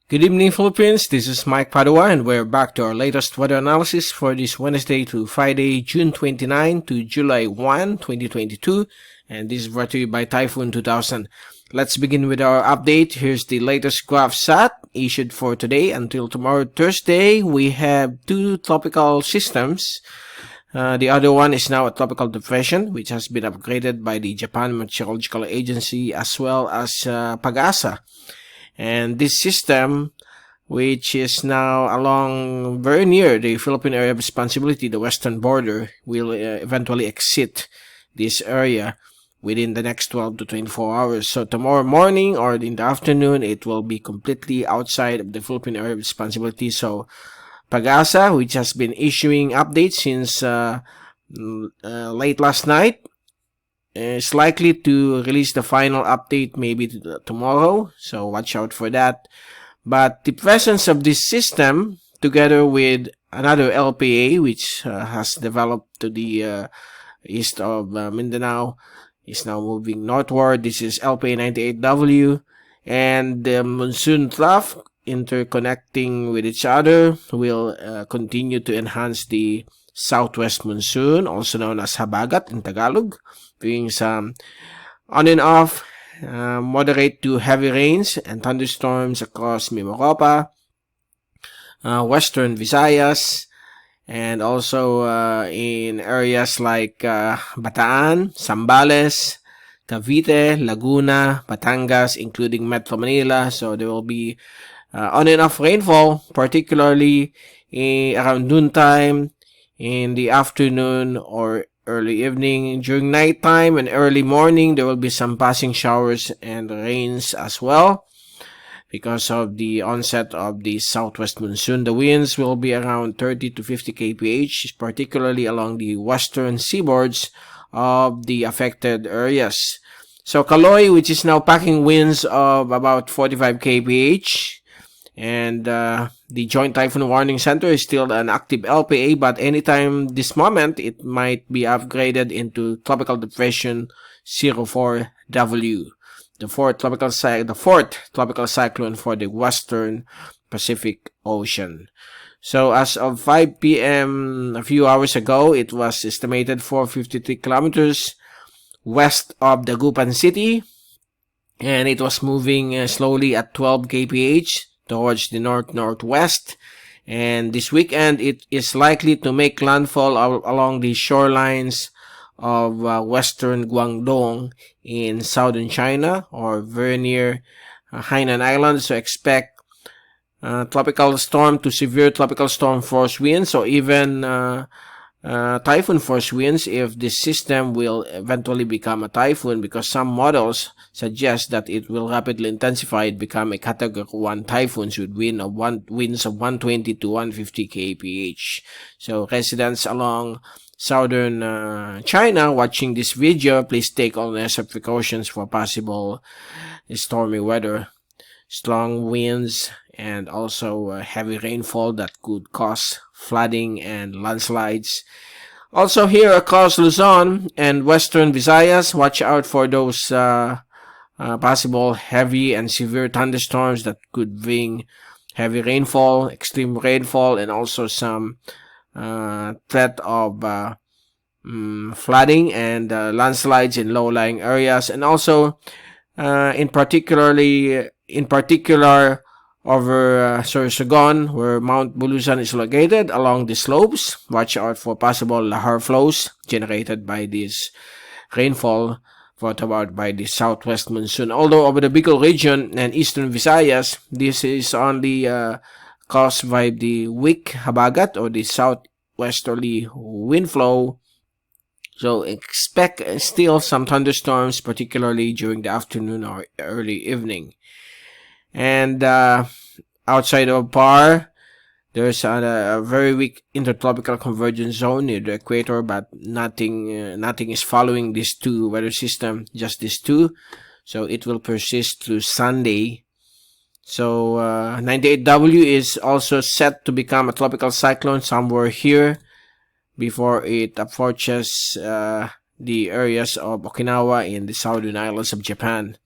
Good evening, Philippines. This is Mike Padua, and we're back to our latest weather analysis for this Wednesday to Friday, June 29 to July 1, 2022. And this is brought to you by Typhoon2000. Let's begin with our update. Here's the latest graph sat issued for today until tomorrow, Thursday. We have two tropical systems. The other one is now a tropical depression, which has been upgraded by the Japan Meteorological Agency as well as Pag-asa. And this system, which is now along very near the Philippine area of responsibility, the western border, will eventually exit this area within the next 12 to 24 hours. So tomorrow morning or in the afternoon, it will be completely outside of the Philippine area of responsibility. So Pag-asa, which has been issuing updates since late last night, is likely to release the final update maybe tomorrow, so watch out for that. But the presence of this system, together with another LPA, which has developed to the east of Mindanao, is now moving northward. This is LPA 98W, and the monsoon trough interconnecting with each other will continue to enhance the southwest monsoon, also known as Habagat in Tagalog, bringing some on and off moderate to heavy rains and thunderstorms across Mimaropa, western Visayas, and also in areas like Bataan, Zambales, Cavite, Laguna, Batangas, including Metro Manila. So there will be on and off rainfall, particularly around noontime, in the afternoon or early evening. During nighttime and early morning, there will be some passing showers and rains as well because of the onset of the southwest monsoon. The winds will be around 30 to 50 kph, particularly along the western seaboards of the affected areas. So Caloy, which is now packing winds of about 45 kph, and the Joint Typhoon Warning Center is still an active LPA, but anytime this moment, it might be upgraded into Tropical Depression 04W, the fourth tropical cyclone for the Western Pacific Ocean. So as of 5 p.m. a few hours ago, it was estimated 453 kilometers west of Dagupan City, and it was moving slowly at 12 kph towards the north-northwest, and this weekend it is likely to make landfall along the shorelines of western Guangdong in southern China or very near Hainan Island. So expect tropical storm to severe tropical storm force winds, or even typhoon force winds if this system will eventually become a typhoon, because some models suggest that it will rapidly intensify and become a category 1 typhoon with winds of 120 to 150 kph. So residents along southern China watching this video, please take all necessary precautions for possible stormy weather, strong winds, and also heavy rainfall that could cause flooding and landslides. Also here across Luzon and western Visayas, watch out for those possible heavy and severe thunderstorms that could bring heavy rainfall, extreme rainfall, and also some threat of flooding and landslides in low-lying areas, and also in particular over Sorsogon, where Mount Bulusan is located along the slopes. Watch out for possible lahar flows generated by this rainfall brought about by the southwest monsoon. Although over the Bicol region and eastern Visayas, this is only caused by the weak Habagat or the southwesterly wind flow. So expect still some thunderstorms, particularly during the afternoon or early evening. And outside of PAR, there's a very weak intertropical convergence zone near the equator, but nothing is following these two weather system, just these two. So it will persist through Sunday. So 98W is also set to become a tropical cyclone somewhere here before it approaches the areas of Okinawa in the southern islands of Japan.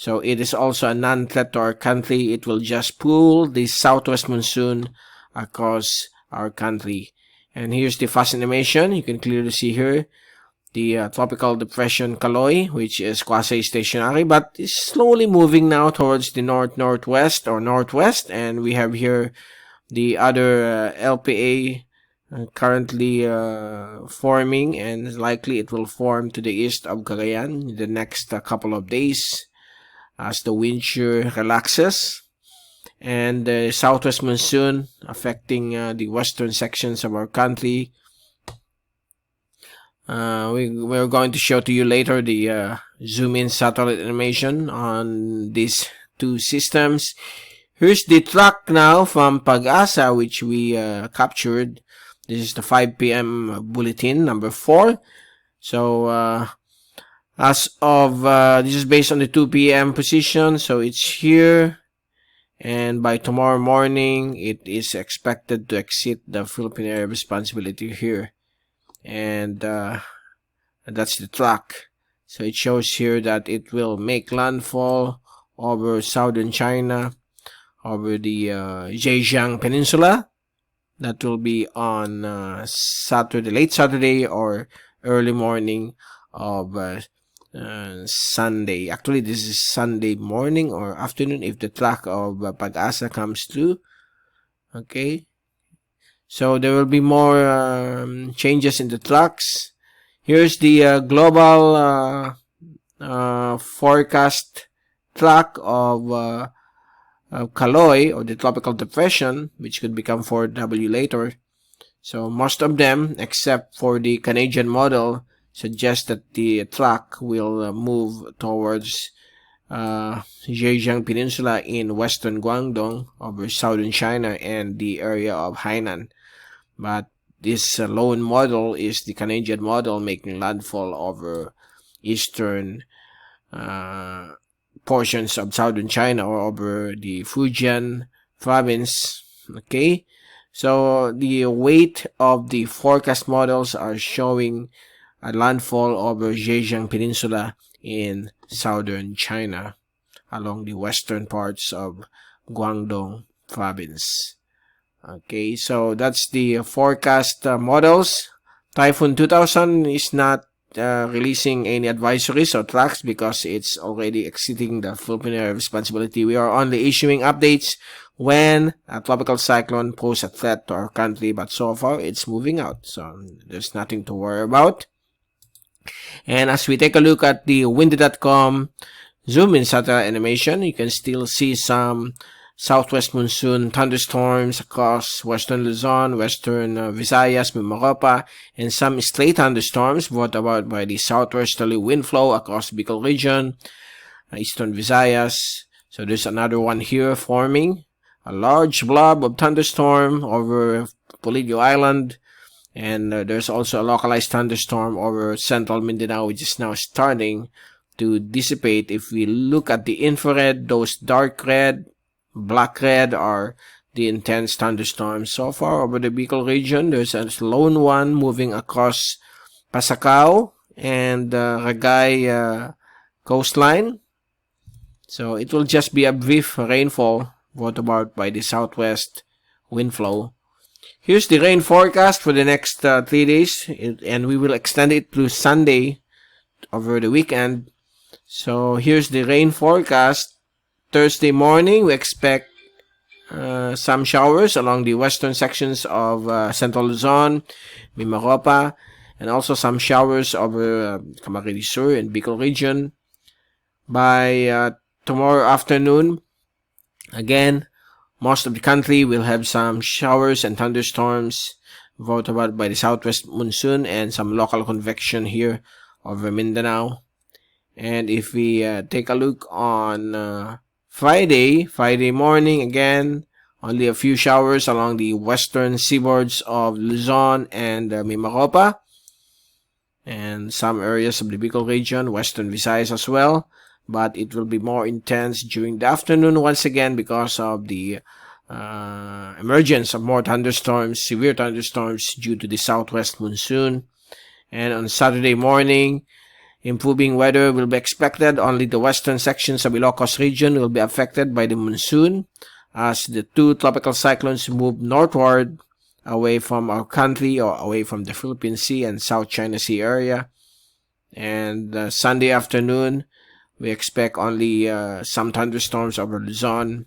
So it is also a non-threat to our country. It will just pull the southwest monsoon across our country. And here's the fast animation. You can clearly see here the tropical depression Caloy, which is quasi-stationary, but is slowly moving now towards the northwest or northwest. And we have here the other LPA currently forming, and likely it will form to the east of Cagayan in the next couple of days as the wind shear relaxes. And the southwest monsoon affecting the western sections of our country. We're going to show to you later the zoom-in satellite animation on these two systems. Here's the track now from Pag-asa, which we captured. This is the 5 p.m. bulletin number 4. So as of this is based on the 2 p.m. position, so it's here. And by tomorrow morning, it is expected to exit the Philippine area of responsibility here. And that's the track. So it shows here that it will make landfall over southern China, over the Zhejiang Peninsula. That will be on Saturday, late Saturday or early morning of Sunday. Actually, this is Sunday morning or afternoon if the track of Pag-asa comes through. Okay. So there will be more changes in the tracks. Here's the global forecast track of Caloy, or the tropical depression, which could become 4W later. So most of them, except for the Canadian model, suggest that the track will move towards Zhejiang Peninsula in western Guangdong over southern China and the area of Hainan. But this lone model is the Canadian model making landfall over eastern portions of southern China or over the Fujian province. Okay, so the weight of the forecast models are showing a landfall over Zhejiang Peninsula in southern China along the western parts of Guangdong province. Okay, so that's the forecast models. Typhoon 2000 is not releasing any advisories or tracks because it's already exiting the Philippine area of responsibility. We are only issuing updates when a tropical cyclone poses a threat to our country, but so far it's moving out, so there's nothing to worry about. And as we take a look at the windy.com zoom-in satellite animation, you can still see some southwest monsoon thunderstorms across western Luzon, western Visayas, Mimaropa, and some stray thunderstorms brought about by the southwesterly wind flow across Bicol region, eastern Visayas. So there's another one here forming, a large blob of thunderstorm over Polillo Island, and there's also a localized thunderstorm over central Mindanao, which is now starting to dissipate. If we look at the infrared, those dark red, black red are the intense thunderstorms. So far over the Bicol region, there's a lone one moving across Pasacao and Ragay coastline. So it will just be a brief rainfall brought about by the southwest wind flow. Here's the rain forecast for the next 3 days, and we will extend it through Sunday over the weekend. So here's the rain forecast. Thursday morning, we expect some showers along the western sections of central Luzon, Mimaropa, and also some showers over Camarines Sur and Bicol region. By tomorrow afternoon, again, most of the country will have some showers and thunderstorms brought about by the southwest monsoon and some local convection here over Mindanao. And if we take a look on Friday morning, again, only a few showers along the western seaboards of Luzon and Mimaropa, and some areas of the Bicol region, western Visayas as well. But it will be more intense during the afternoon once again because of the emergence of more thunderstorms, severe thunderstorms due to the southwest monsoon. And on Saturday morning, Improving weather will be expected. Only the western sections of Ilocos region will be affected by the monsoon as the two tropical cyclones move northward away from our country or away from the Philippine Sea and South China Sea area. And Sunday afternoon, we expect only some thunderstorms over Luzon,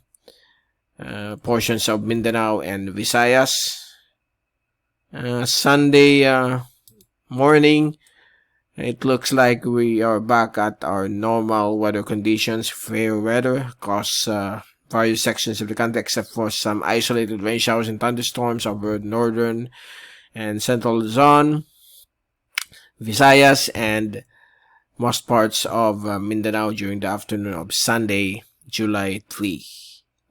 portions of Mindanao and Visayas. Sunday morning, it looks like we are back at our normal weather conditions, fair weather across various sections of the country, except for some isolated rain showers and thunderstorms over northern and central Luzon, Visayas, and most parts of Mindanao during the afternoon of Sunday, July 3.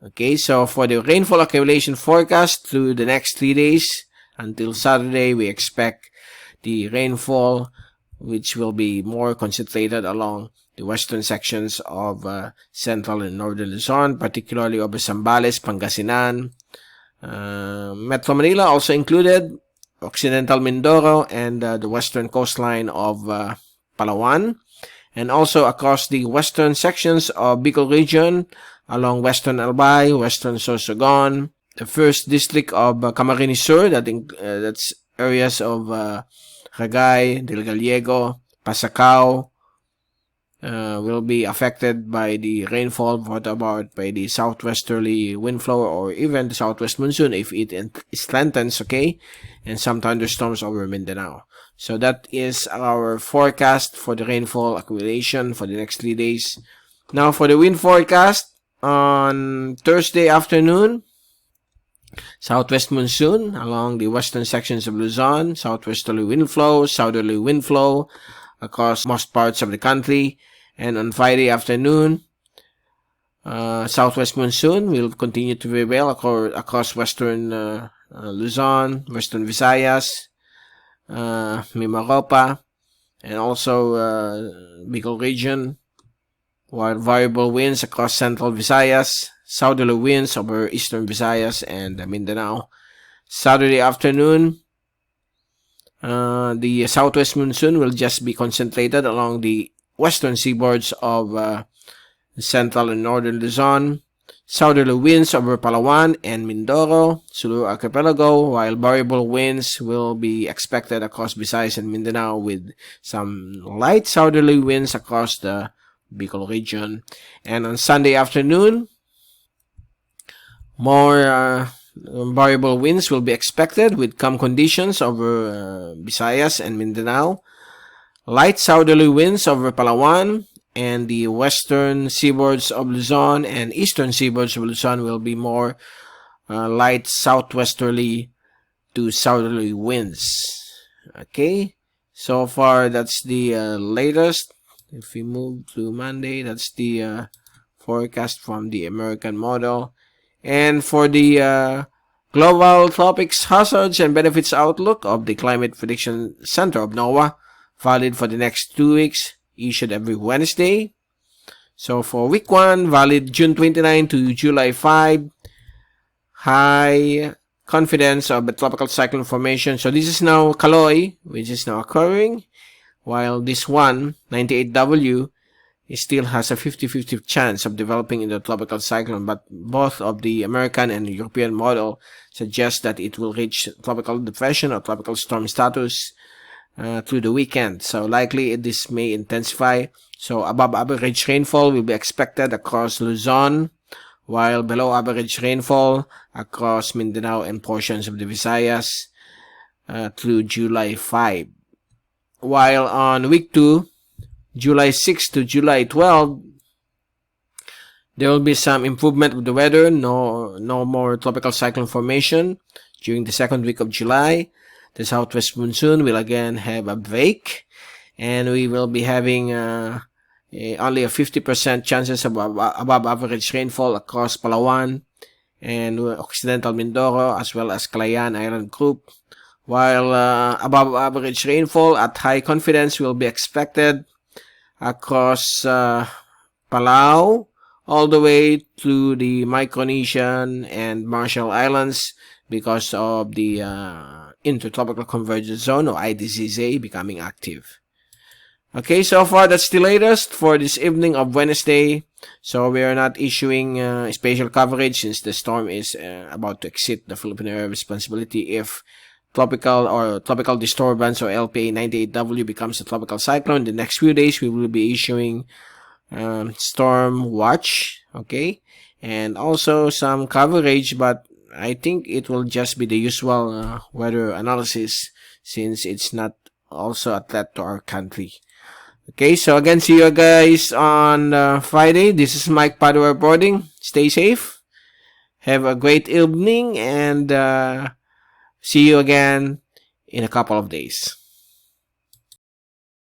Okay, so for the rainfall accumulation forecast through the next 3 days until Saturday, we expect the rainfall, which will be more concentrated along the western sections of central and northern Luzon, particularly over Zambales, Pangasinan, Metro Manila also included, occidental Mindoro, and the western coastline of Palawan, and also across the western sections of Bicol region, along western Albay, western Sorsogon, the first district of Camarines Sur, that's areas of Ragay, Del Gallego, Pasacao, will be affected by the rainfall brought about by the southwesterly wind flow or even the southwest monsoon if it strengthens, okay, and some thunderstorms over Mindanao. So that is our forecast for the rainfall accumulation for the next 3 days. Now for the wind forecast on Thursday afternoon, southwest monsoon along the western sections of Luzon, southwesterly wind flow, southerly wind flow across most parts of the country. And on Friday afternoon, southwest monsoon will continue to prevail across western Luzon, western Visayas, Mimaropa, and also Bicol region, while variable winds across central Visayas, southerly winds over eastern Visayas and Mindanao. Saturday afternoon, the southwest monsoon will just be concentrated along the western seaboards of central and northern Luzon, southerly winds over Palawan and Mindoro, Sulu Archipelago, while variable winds will be expected across Visayas and Mindanao with some light southerly winds across the Bicol region. And on Sunday afternoon, more variable winds will be expected with calm conditions over Visayas and Mindanao. Light southerly winds over Palawan and the western seaboards of Luzon and eastern seaboards of Luzon will be more light southwesterly to southerly winds. Okay, so far that's the latest. If we move to Monday, that's the forecast from the American model. And for the Global Tropics Hazards and Benefits Outlook of the Climate Prediction Center of NOAA, valid for the next 2 weeks, issued every Wednesday. So for week 1, valid June 29 to July 5, high confidence of the tropical cyclone formation. So this is now Caloy, which is now occurring, while this one, 98W, it still has a 50-50 chance of developing into a tropical cyclone, but both of the American and European model suggest that it will reach tropical depression or tropical storm status through the weekend. So likely this may intensify. So above average rainfall will be expected across Luzon, while below average rainfall across Mindanao and portions of the Visayas through July 5. While on week 2, July 6 to July 12, there will be some improvement with the weather. No more tropical cyclone formation. During the second week of July, the southwest monsoon will again have a break, and we will be having only a 50% chances of above average rainfall across Palawan and occidental Mindoro as well as Calayan Island Group, while above average rainfall at high confidence will be expected across Palau all the way to the Micronesian and Marshall Islands because of the Intertropical Convergence Zone or ITCZ becoming active. Okay, so far that's the latest for this evening of Wednesday. So we are not issuing special coverage since the storm is about to exit the Philippine area of responsibility. If tropical disturbance or LPA 98W becomes a tropical cyclone, the next few days we will be issuing storm watch, okay, and also some coverage, but I think it will just be the usual weather analysis since it's not also a threat to our country. Okay, so again, see you guys on Friday. This is Mike Padua reporting. Stay safe. Have a great evening, and see you again in a couple of days.